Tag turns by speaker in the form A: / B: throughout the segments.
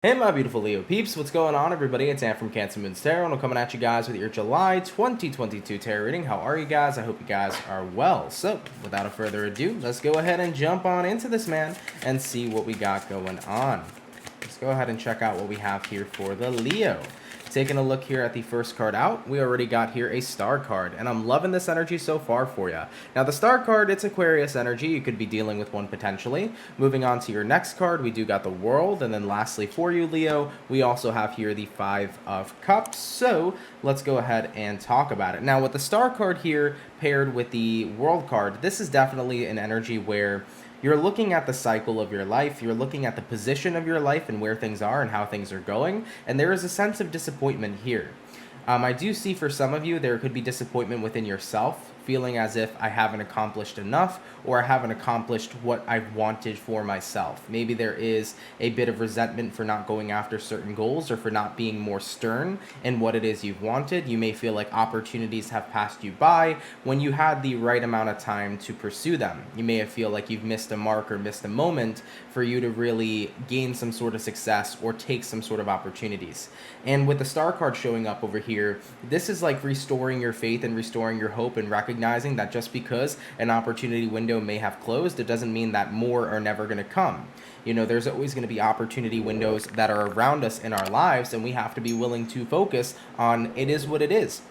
A: Hey my beautiful Leo peeps, what's going on everybody? It's Ann from CancerMoonsTarot and I'm coming at you guys with your July 2022 tarot reading. How are you guys? I hope you guys are well. So, without further ado, let's go ahead and jump on into this, man, and see what we got going on. Let's go ahead and check out what we have here for the Leo. Taking a look here at the first card out, we already got here a star card, and I'm loving this energy so far for you. Now, the star card, it's Aquarius energy. You could be dealing with one potentially. Moving on to your next card, we do got the World, and then lastly for you, Leo, we also have here the Five of Cups. So let's go ahead and talk about it. Now, with the star card here paired with the World card, this is definitely an energy where you're looking at the cycle of your life, you're looking at the position of your life and where things are and how things are going, and there is a sense of disappointment here. I do see for some of you there could be disappointment within yourself, feeling as if I haven't accomplished enough or I haven't accomplished what I wanted for myself. Maybe there is a bit of resentment for not going after certain goals or for not being more stern in what it is you've wanted. You may feel like opportunities have passed you by when you had the right amount of time to pursue them. You may feel like you've missed a mark or missed a moment for you to really gain some sort of success or take some sort of opportunities. And with the star card showing up over here, this is like restoring your faith and restoring your hope and recognizing that just because an opportunity window may have closed, it doesn't mean that more are never going to come. You know, there's always going to be opportunity windows that are around us in our lives, and we have to be willing to focus on it is what it is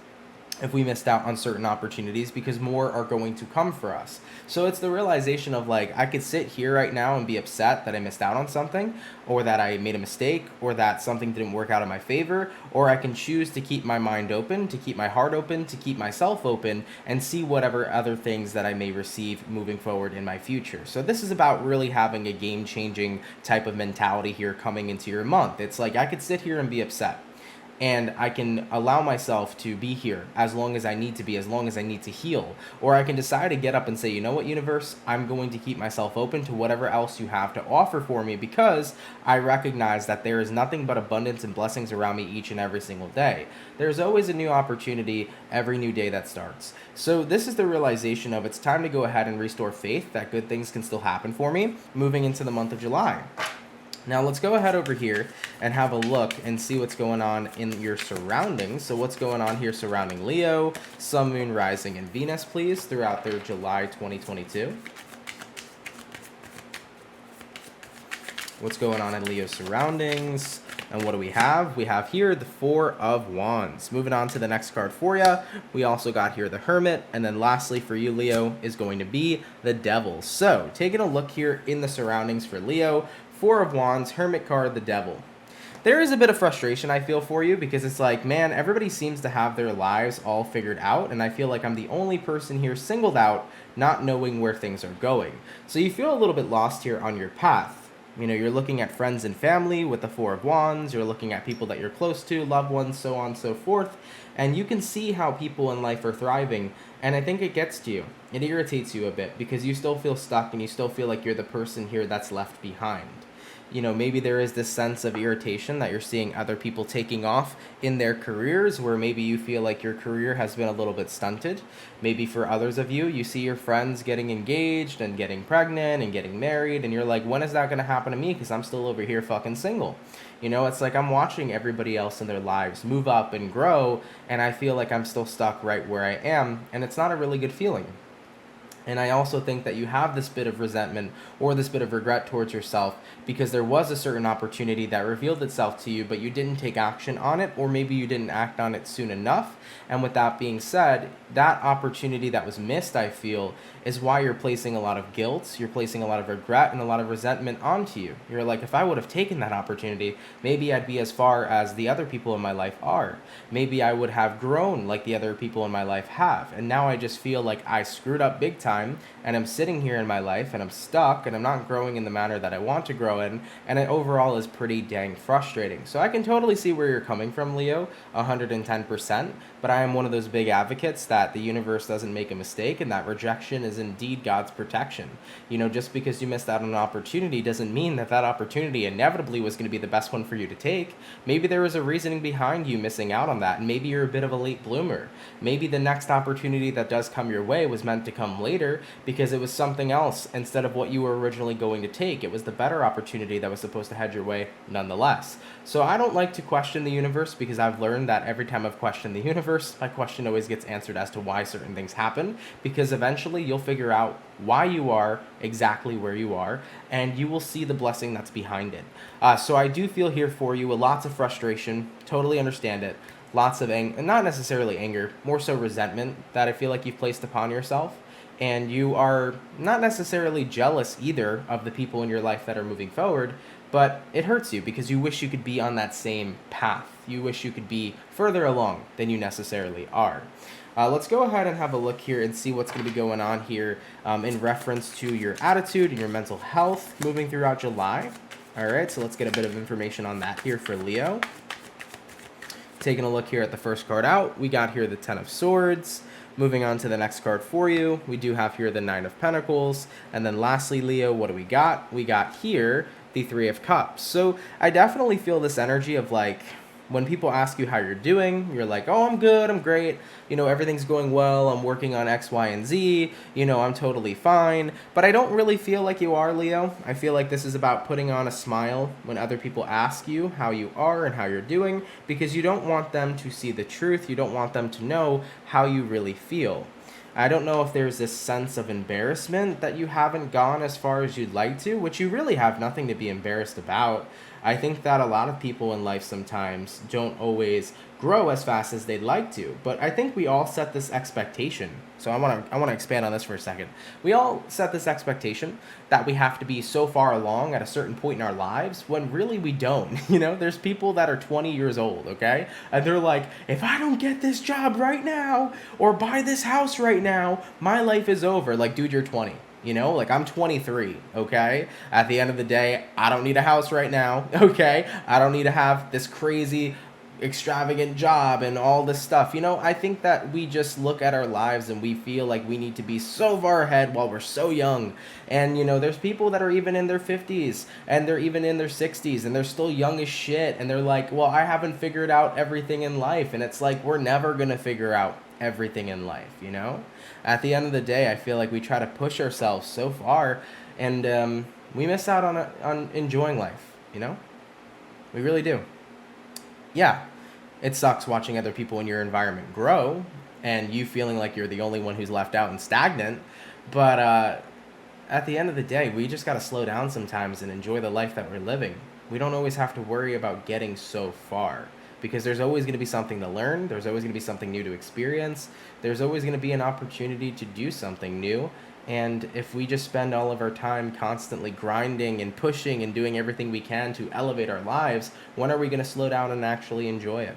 A: if we missed out on certain opportunities, because more are going to come for us. So it's the realization of like, I could sit here right now and be upset that I missed out on something, or that I made a mistake, or that something didn't work out in my favor, or I can choose to keep my mind open, to keep my heart open, to keep myself open, and see whatever other things that I may receive moving forward in my future. So this is about really having a game-changing type of mentality here coming into your month. It's like, I could sit here and be upset, and I can allow myself to be here as long as I need to be, as long as I need to heal. Or I can decide to get up and say, you know what, universe, I'm going to keep myself open to whatever else you have to offer for me, because I recognize that there is nothing but abundance and blessings around me each and every single day. There's always a new opportunity every new day that starts. So this is the realization of it's time to go ahead and restore faith that good things can still happen for me moving into the month of July. Now let's go ahead over here and have a look and see what's going on in your surroundings. So what's going on here surrounding Leo, Sun, Moon, Rising, and Venus, please, throughout their July 2022. What's going on in Leo's surroundings? And what do we have? We have here the Four of Wands. Moving on to the next card for you, we also got here the Hermit. And then lastly for you, Leo, is going to be the Devil. So taking a look here in the surroundings for Leo, Four of Wands, Hermit card, the Devil. There is a bit of frustration I feel for you, because it's like, man, everybody seems to have their lives all figured out, and I feel like I'm the only person here singled out, not knowing where things are going. So you feel a little bit lost here on your path. You know, you're looking at friends and family with the Four of Wands, you're looking at people that you're close to, loved ones, so on and so forth, and you can see how people in life are thriving, and I think it gets to you. It irritates you a bit, because you still feel stuck and you still feel like you're the person here that's left behind. You know, maybe there is this sense of irritation that you're seeing other people taking off in their careers, where maybe you feel like your career has been a little bit stunted. Maybe for others of you, you see your friends getting engaged and getting pregnant and getting married, and you're like, when is that going to happen to me? Because I'm still over here fucking single. You know, it's like I'm watching everybody else in their lives move up and grow, and I feel like I'm still stuck right where I am, and it's not a really good feeling. And I also think that you have this bit of resentment or this bit of regret towards yourself, because there was a certain opportunity that revealed itself to you, but you didn't take action on it, or maybe you didn't act on it soon enough. And with that being said, that opportunity that was missed, I feel, is why you're placing a lot of guilt, you're placing a lot of regret and a lot of resentment onto you. You're like, if I would have taken that opportunity, maybe I'd be as far as the other people in my life are. Maybe I would have grown like the other people in my life have. And now I just feel like I screwed up big time, and I'm sitting here in my life and I'm stuck and I'm not growing in the manner that I want to grow in, and it overall is pretty dang frustrating. So I can totally see where you're coming from, Leo, 110%, but I am one of those big advocates that the universe doesn't make a mistake, and that rejection is indeed God's protection. You know, just because you missed out on an opportunity doesn't mean that that opportunity inevitably was going to be the best one for you to take. Maybe there was a reasoning behind you missing out on that, and maybe you're a bit of a late bloomer. Maybe the next opportunity that does come your way was meant to come later, later because it was something else instead of what you were originally going to take. It was the better opportunity that was supposed to head your way nonetheless. So I don't like to question the universe because I've learned that every time I've questioned the universe, my question always gets answered as to why certain things happen, because eventually you'll figure out why you are exactly where you are, and you will see the blessing that's behind it. So I do feel here for you with lots of frustration, totally understand it, lots of anger, not necessarily anger, more so resentment that I feel like you've placed upon yourself. And you are not necessarily jealous either of the people in your life that are moving forward, but it hurts you because you wish you could be on that same path. You wish you could be further along than you necessarily are. Let's go ahead and have a look here and see what's going to be going on here in reference to your attitude and your mental health moving throughout July. All right, so let's get a bit of information on that here for Leo. Taking a look here at the first card out, we got here the Ten of Swords. Moving on to the next card for you, we do have here the Nine of Pentacles. And then lastly, Leo, what do we got? We got here the Three of Cups. So I definitely feel this energy of like, when people ask you how you're doing, you're like, oh, I'm good, I'm great, everything's going well, I'm working on X, Y, and Z, I'm totally fine. But I don't really feel like you are, Leo. I feel like this is about putting on a smile when other people ask you how you are and how you're doing, because you don't want them to see the truth, you don't want them to know how you really feel. I don't know if there's this sense of embarrassment that you haven't gone as far as you'd like to, which you really have nothing to be embarrassed about. I think that a lot of people in life sometimes don't always grow as fast as they'd like to, but I think we all set this expectation. So I want to expand on this for a second. We all set this expectation that we have to be so far along at a certain point in our lives when really we don't. There's people that are 20 years old, okay? And they're like, if I don't get this job right now or buy this house right now, my life is over. Like, dude, you're 20. Like I'm 23, okay? At the end of the day, I don't need a house right now, okay? I don't need to have this crazy extravagant job and all this stuff. I think that we just look at our lives and we feel like we need to be so far ahead while we're so young. And there's people that are even in their 50s and they're even in their 60s and they're still young as shit, and they're like, well, I haven't figured out everything in life. And it's like, we're never gonna figure out everything in life. At the end of the day, I feel like we try to push ourselves so far, and we miss out on enjoying life. We really do. Yeah, it sucks watching other people in your environment grow and you feeling like you're the only one who's left out and stagnant, but at the end of the day, we just got to slow down sometimes and enjoy the life that we're living. We don't always have to worry about getting so far, because there's always going to be something to learn, there's always going to be something new to experience, there's always going to be an opportunity to do something new. And if we just spend all of our time constantly grinding and pushing and doing everything we can to elevate our lives, when are we going to slow down and actually enjoy it?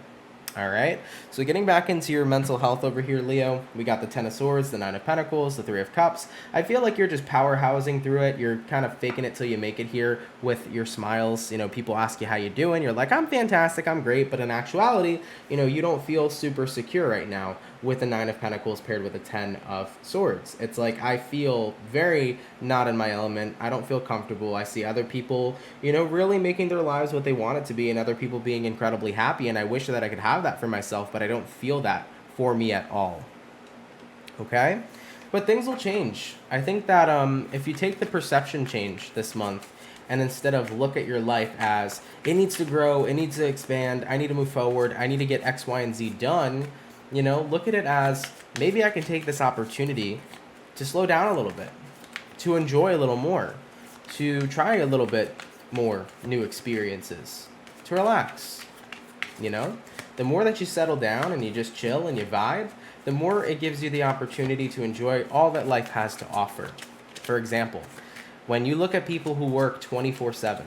A: All right, so getting back into your mental health over here, Leo, we got the Ten of Swords, the Nine of Pentacles, the Three of Cups. I feel like you're just powerhousing through it. You're kind of faking it till you make it here with your smiles. People ask you how you doing. You're like, I'm fantastic, I'm great. But in actuality, you don't feel super secure right now with the Nine of Pentacles paired with the Ten of Swords. It's like, I feel very not in my element. I don't feel comfortable. I see other people, really making their lives what they want it to be, and other people being incredibly happy. And I wish that I could have that for myself, but I don't feel that for me at all. Okay? But things will change. I think that if you take the perception change this month, and instead of look at your life as, it needs to grow, it needs to expand, I need to move forward, I need to get X, Y, and Z done, look at it as, maybe I can take this opportunity to slow down a little bit, to enjoy a little more, to try a little bit more new experiences, to relax. The more that you settle down and you just chill and you vibe, the more it gives you the opportunity to enjoy all that life has to offer. For example, when you look at people who work 24/7,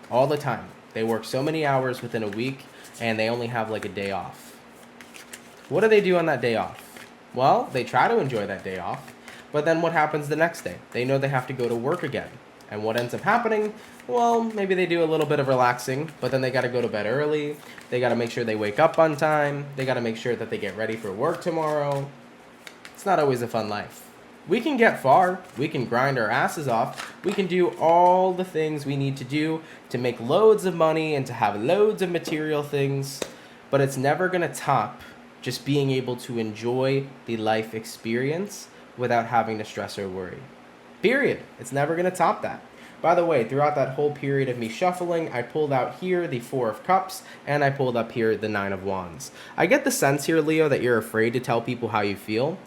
A: all the time, they work so many hours within a week and they only have like a day off. What do they do on that day off? Well, they try to enjoy that day off, but then what happens the next day? They know they have to go to work again. And what ends up happening? Well, maybe they do a little bit of relaxing, but then they got to go to bed early. They got to make sure they wake up on time. They got to make sure that they get ready for work tomorrow. It's not always a fun life. We can get far. We can grind our asses off. We can do all the things we need to do to make loads of money and to have loads of material things, but it's never going to top just being able to enjoy the life experience without having to stress or worry. Period. It's never going to top that. By the way, throughout that whole period of me shuffling, I pulled out here the Four of Cups, and I pulled up here the Nine of Wands. I get the sense here, Leo, that you're afraid to tell people how you feel.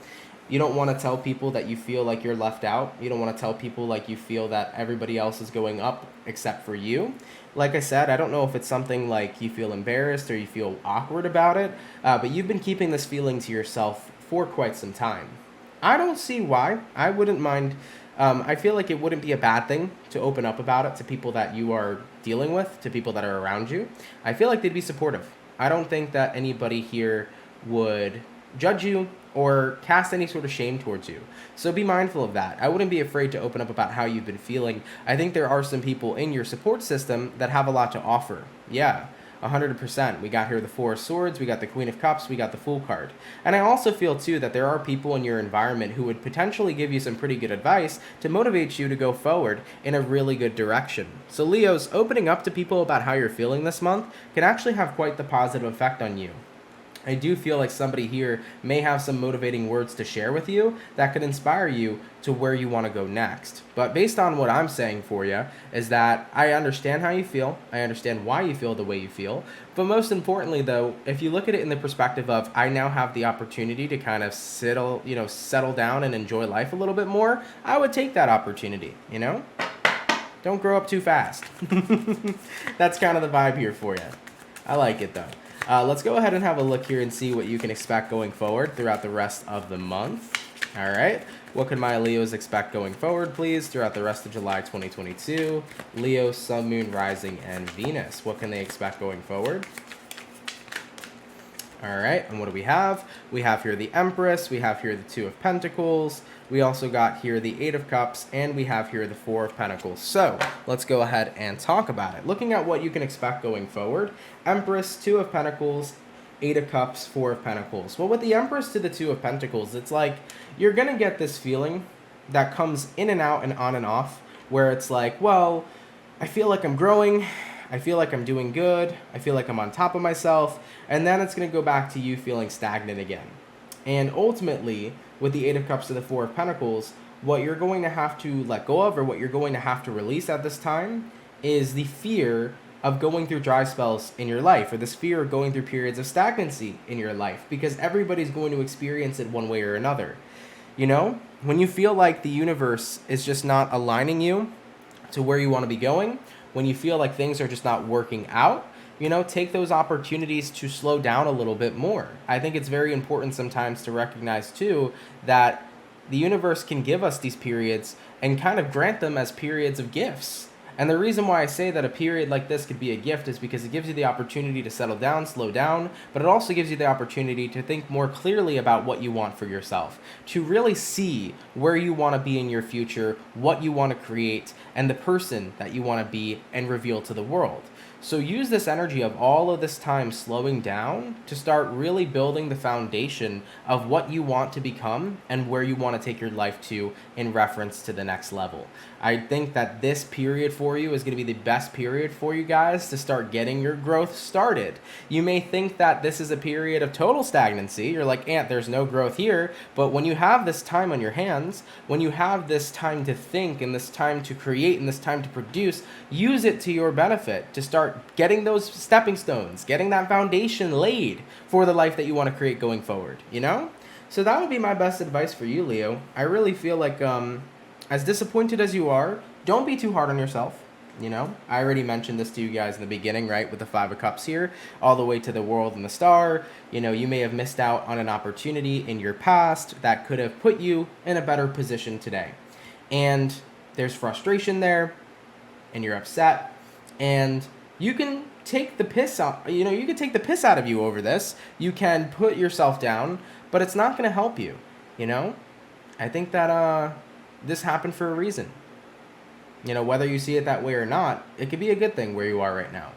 A: You don't want to tell people that you feel like you're left out. You don't want to tell people like you feel that everybody else is going up except for you. Like I said, I don't know if it's something like you feel embarrassed or you feel awkward about it, but you've been keeping this feeling to yourself for quite some time. I don't see why. I wouldn't mind. I feel like it wouldn't be a bad thing to open up about it to people that you are dealing with, to people that are around you. I feel like they'd be supportive. I don't think that anybody here would judge you or cast any sort of shame towards you. So be mindful of that. I wouldn't be afraid to open up about how you've been feeling. I think there are some people in your support system that have a lot to offer. Yeah, 100%. We got here the Four of Swords, we got the Queen of Cups, we got the Fool card. And I also feel too that there are people in your environment who would potentially give you some pretty good advice to motivate you to go forward in a really good direction. So Leos, opening up to people about how you're feeling this month can actually have quite the positive effect on you. I do feel like somebody here may have some motivating words to share with you that could inspire you to where you want to go next. But based on what I'm saying for you is that I understand how you feel. I understand why you feel the way you feel. But most importantly, though, if you look at it in the perspective of I now have the opportunity to kind of settle down and enjoy life a little bit more, I would take that opportunity, Don't grow up too fast. That's kind of the vibe here for you. I like it, though. Let's go ahead and have a look here and see what you can expect going forward throughout the rest of the month. All right. What can my Leos expect going forward, please, throughout the rest of July 2022? Leo, Sun, Moon, Rising, and Venus. What can they expect going forward? All right. And what do we have? We have here the Empress. We have here the Two of Pentacles. We also got here the Eight of Cups, and we have here the Four of Pentacles. So let's go ahead and talk about it. Looking at what you can expect going forward, Empress, Two of Pentacles, Eight of Cups, Four of Pentacles. Well, with the Empress to the Two of Pentacles, it's like you're going to get this feeling that comes in and out and on and off, where it's like, well, I feel like I'm growing. I feel like I'm doing good. I feel like I'm on top of myself. And then it's going to go back to you feeling stagnant again. And ultimately, with the Eight of Cups to the Four of Pentacles, what you're going to have to let go of or what you're going to have to release at this time is the fear of going through dry spells in your life, or this fear of going through periods of stagnancy in your life, because everybody's going to experience it one way or another. When you feel like the universe is just not aligning you to where you want to be going, when you feel like things are just not working out, take those opportunities to slow down a little bit more. I think it's very important sometimes to recognize, too, that the universe can give us these periods and kind of grant them as periods of gifts. And the reason why I say that a period like this could be a gift is because it gives you the opportunity to settle down, slow down, but it also gives you the opportunity to think more clearly about what you want for yourself, to really see where you want to be in your future, what you want to create, and the person that you want to be and reveal to the world. So use this energy of all of this time slowing down to start really building the foundation of what you want to become and where you want to take your life to in reference to the next level. I think that this period for you is going to be the best period for you guys to start getting your growth started. You may think that this is a period of total stagnancy. You're like, Ant, there's no growth here. But when you have this time on your hands, when you have this time to think and this time to create and this time to produce, use it to your benefit to start getting those stepping stones, getting that foundation laid for the life that you want to create going forward, So that would be my best advice for you, Leo. I really feel like, as disappointed as you are, don't be too hard on yourself. I already mentioned this to you guys in the beginning, right? With the Five of Cups here, all the way to the World and the Star. You may have missed out on an opportunity in your past that could have put you in a better position today. And there's frustration there, and you're upset, and you can take the piss out. You can take the piss out of you over this. You can put yourself down, but it's not going to help you. I think that this happened for a reason. Whether you see it that way or not, it could be a good thing where you are right now.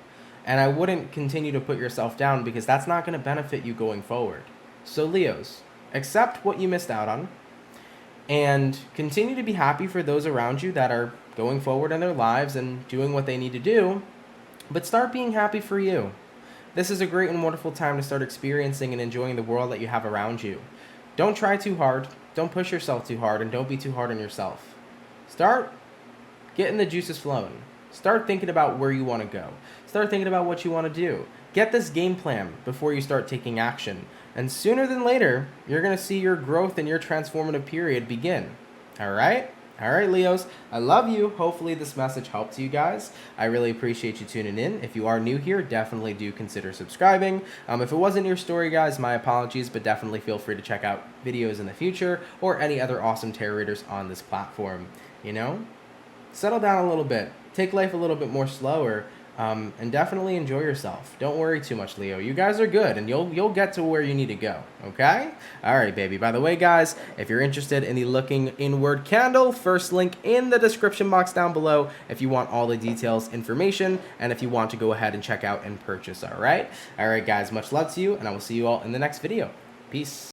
A: And I wouldn't continue to put yourself down because that's not going to benefit you going forward. So Leos, accept what you missed out on and continue to be happy for those around you that are going forward in their lives and doing what they need to do, but start being happy for you. This is a great and wonderful time to start experiencing and enjoying the world that you have around you. Don't try too hard. don't push yourself too hard and don't be too hard on yourself. Start getting the juices flowing. Start thinking about where you want to go. Start thinking about what you want to do. Get this game plan before you start taking action. And sooner than later, you're going to see your growth and your transformative period begin. All right? All right, Leos, I love you. Hopefully this message helped you guys. I really appreciate you tuning in. If you are new here, definitely do consider subscribing. If it wasn't your story, guys, my apologies, but definitely feel free to check out videos in the future or any other awesome tarot readers on this platform. You know, settle down a little bit. Take life a little bit more slower. And definitely enjoy yourself. Don't worry too much, Leo. You guys are good, and you'll get to where you need to go, okay? All right, baby. By the way, guys, if you're interested in the Looking Inward candle, first link in the description box down below if you want all the details, information, and if you want to go ahead and check out and purchase, all right? All right, guys, much love to you, and I will see you all in the next video. Peace.